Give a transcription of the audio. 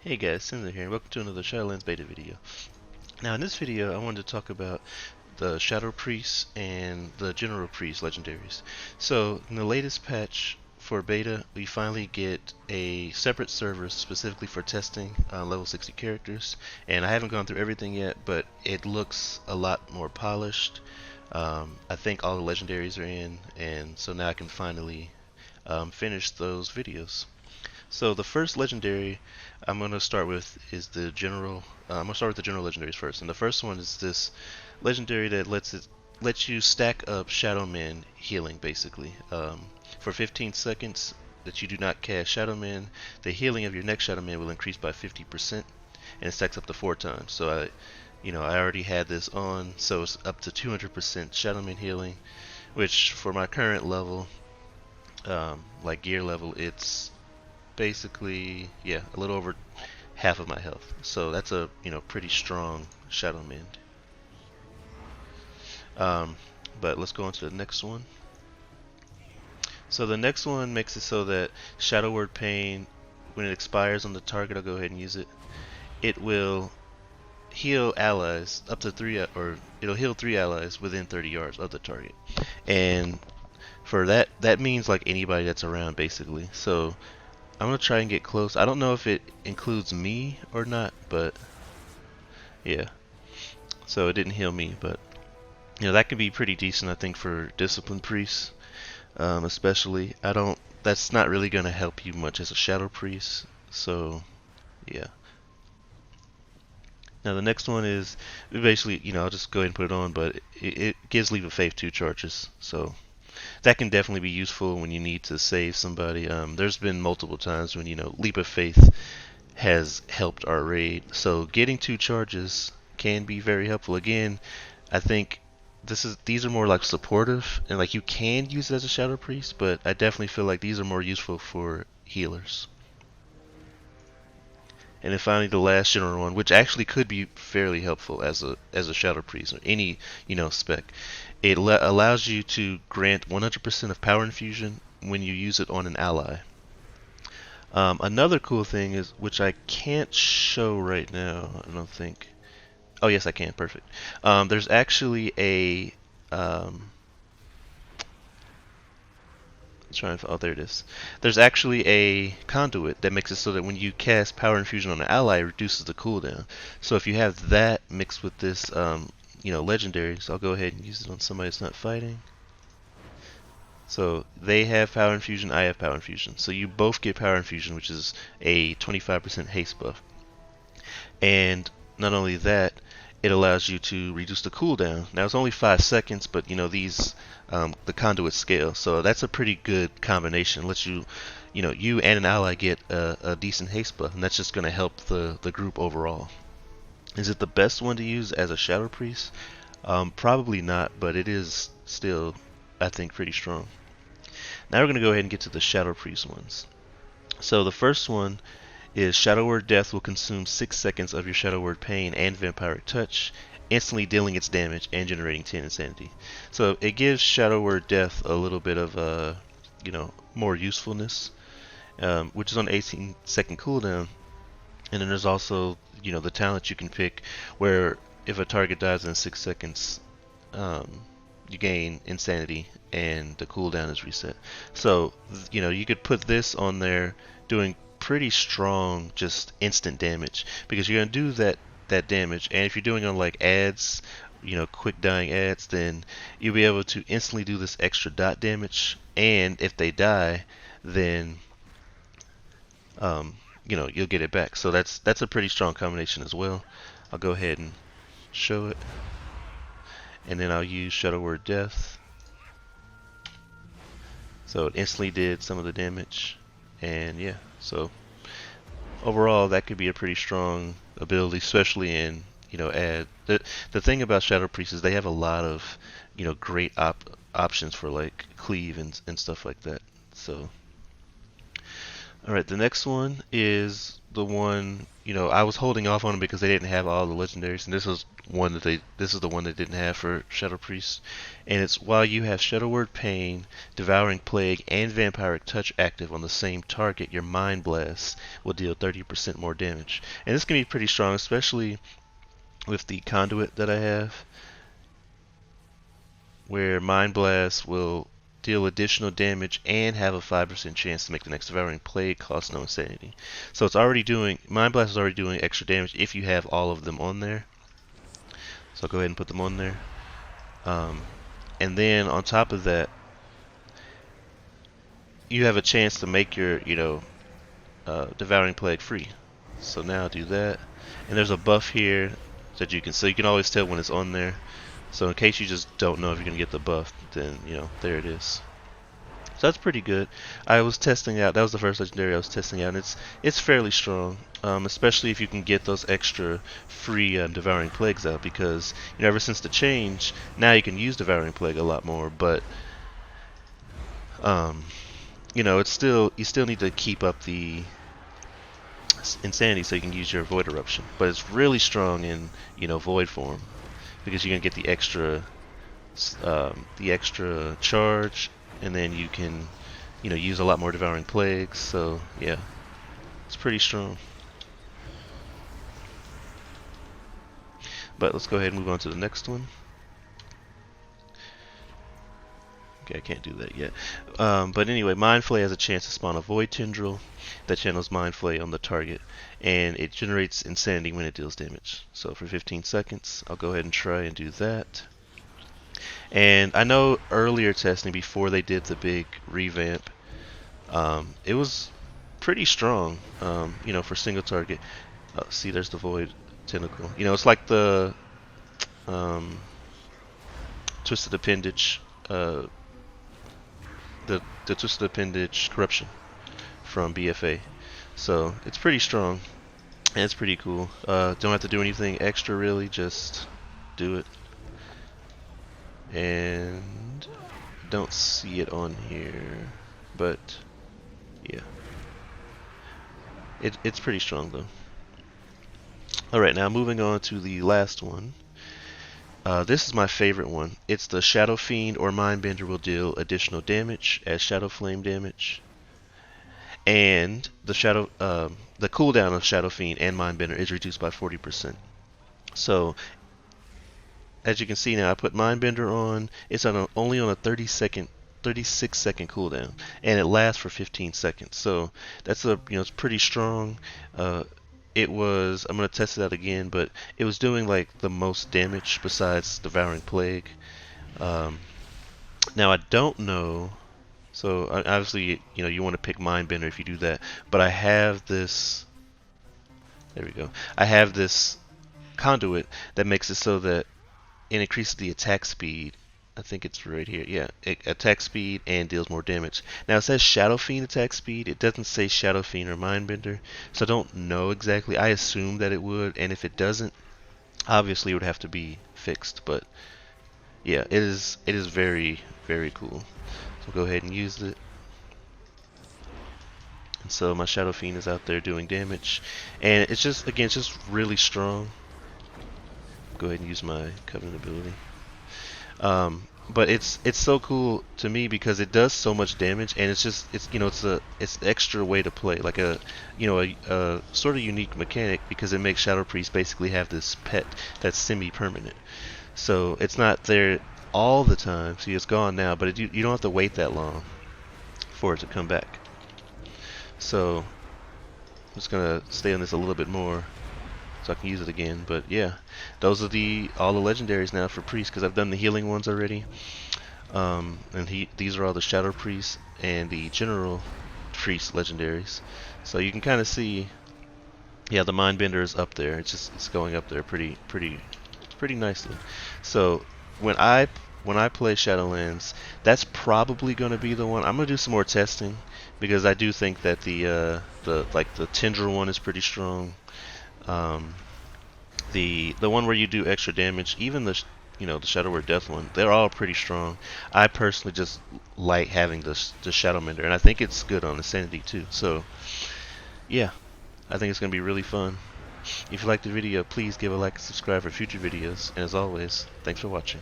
Hey guys, Cinder here, and welcome to another Shadowlands beta video. Now in this video I wanted to talk about the Shadow Priest and the General Priest legendaries. So in the latest patch for beta we finally get a separate server specifically for testing level 60 characters, and I haven't gone through everything yet, but it looks a lot more polished. I think all the legendaries are in, and so now I can finally finish those videos. So the first legendary I'm going to start with is the general. I'm going to start with the general legendaries first, and the first one is this legendary that lets you stack up Shadow Man healing basically. For 15 seconds that you do not cast Shadow Man, the healing of your next Shadow Man will increase by 50%, and it stacks up to 4 times. So I already had this on, so it's up to 200% Shadow Man healing, which for my current level, like gear level, it's basically, yeah, a little over half of my health. So that's a pretty strong Shadow Mend. Um, but let's go on to the next one. So the next one makes it so that Shadow Word Pain, when it expires on the target, I'll go ahead and use it. It will heal allies up to or it'll heal 3 allies within 30 yards of the target. And for that means like anybody that's around basically. So I'm gonna try and get close. I don't know if it includes me or not, but yeah. So it didn't heal me, but that can be pretty decent, I think, for discipline priests, especially. I don't. That's not really gonna help you much as a shadow priest. So yeah. Now the next one is basically, I'll just go ahead and put it on, but it gives Leap of Faith 2 charges, so that can definitely be useful when you need to save somebody. There's been multiple times when Leap of Faith has helped our raid. So getting 2 charges can be very helpful. Again, I think these are more like supportive, and like you can use it as a shadow priest, but I definitely feel like these are more useful for healers. And then finally the last general one, which actually could be fairly helpful as a shadow priest or any spec. It allows you to grant 100% of power infusion when you use it on an ally. Another cool thing is, which I can't show right now, I don't think. Oh, yes, I can. Perfect. There's actually a. Oh, there it is. There's actually a conduit that makes it so that when you cast Power Infusion on an ally, it reduces the cooldown. So if you have that mixed with this, legendary, so I'll go ahead and use it on somebody that's not fighting. So they have Power Infusion, I have Power Infusion. So you both get Power Infusion, which is a 25% haste buff. And not only that, it allows you to reduce the cooldown. Now it's only 5 seconds, but these the conduit scale, so that's a pretty good combination. It lets you and an ally get a decent haste buff, and that's just going to help the group overall. Is it the best one to use as a shadow priest? Probably not, but it is still, I think, pretty strong. Now we're going to go ahead and get to the shadow priest ones. So the first one is Shadow Word Death will consume 6 seconds of your Shadow Word Pain and Vampiric Touch, instantly dealing its damage and generating 10 insanity. So it gives Shadow Word Death a little bit of more usefulness, which is on 18-second cooldown. And then there's also the talent you can pick where if a target dies in 6 seconds, you gain insanity and the cooldown is reset. So you could put this on there doing pretty strong just instant damage, because you're gonna do that damage, and if you're doing on like ads, quick dying ads, then you'll be able to instantly do this extra dot damage, and if they die, then you'll get it back. So that's a pretty strong combination as well. I'll go ahead and show it, and then I'll use Shadow Word Death. So it instantly did some of the damage, and yeah, so overall that could be a pretty strong ability, especially in ad. The thing about Shadow Priests is they have a lot of great options for like cleave and stuff like that. So all right, the next one is the one, I was holding off on them because they didn't have all the legendaries, and this is the one they didn't have for Shadow Priest. And it's while you have Shadow Word Pain, Devouring Plague, and Vampiric Touch active on the same target, your Mind Blast will deal 30% more damage. And this can be pretty strong, especially with the conduit that I have, where Mind Blast will deal additional damage and have a 5% chance to make the next Devouring Plague cost no insanity. So it's already doing, Mind Blast is already doing extra damage if you have all of them on there. So I'll go ahead and put them on there. Um, and then on top of that, you have a chance to make your, Devouring Plague free. So now I'll do that. And there's a buff here that you can, so you can always tell when it's on there. So in case you just don't know if you're going to get the buff, then, there it is. So that's pretty good. I was testing out, that was the first legendary I was testing out, and it's fairly strong, especially if you can get those extra free Devouring Plagues out, because, ever since the change, now you can use Devouring Plague a lot more, but, it's still, you still need to keep up the insanity so you can use your Void Eruption. But it's really strong in, Void form, because you're gonna get the extra charge, and then you can, use a lot more Devouring Plagues. So yeah, it's pretty strong. But let's go ahead and move on to the next one. Okay, I can't do that yet. But anyway, Mind Flay has a chance to spawn a Void Tendril that channels Mind Flay on the target, and it generates Insanity when it deals damage. So for 15 seconds, I'll go ahead and try and do that. And I know earlier testing, before they did the big revamp, it was pretty strong, for single target. See, there's the Void Tentacle. It's like the Twisted Appendage, the Twisted Appendage Corruption from BFA. So it's pretty strong, and it's pretty cool. Don't have to do anything extra really, just do it. And don't see it on here, but yeah, it's pretty strong though. Alright, now moving on to the last one. This is my favorite one. It's the Shadow Fiend or Mindbender will deal additional damage as Shadow Flame damage. And the cooldown of Shadow Fiend and Mindbender is reduced by 40%. So, as you can see now, I put Mindbender on. It's only on a 36-second cooldown, and it lasts for 15 seconds. So that's it's pretty strong. I'm gonna test it out again, but it was doing like the most damage besides Devouring Plague. Now I don't know. So obviously, you want to pick Mindbender if you do that. But I have this. There we go. I have this conduit that makes it so that it increases the attack speed. I think it's right here. Yeah, attack speed and deals more damage. Now it says Shadow Fiend attack speed. It doesn't say Shadow Fiend or Mindbender, so I don't know exactly. I assume that it would, and if it doesn't, obviously it would have to be fixed. But yeah, it is very, very cool. So go ahead and use it. And so my Shadow Fiend is out there doing damage, and it's just really strong. Go ahead and use my Covenant ability. But it's so cool to me because it does so much damage, and it's an extra way to play, like a sort of unique mechanic, because it makes Shadow Priest basically have this pet that's semi-permanent. So it's not there all the time. See, it's gone now, but you don't have to wait that long for it to come back. So I'm just gonna stay on this a little bit more so I can use it again. But yeah, those are all the legendaries now for Priest, because I've done the healing ones already. These are all the Shadow Priests and the General Priest legendaries. So you can kind of see, yeah, the Mindbender is up there. It's going up there pretty nicely. So when I play Shadowlands, that's probably going to be the one. I'm going to do some more testing, because I do think that the Tendril one is pretty strong. The one where you do extra damage, even the Shadow Word Death one, they're all pretty strong. I personally just like having the Shadowmender, and I think it's good on Insanity too. So yeah, I think it's going to be really fun. If you liked the video, please give a like and subscribe for future videos. And as always, thanks for watching.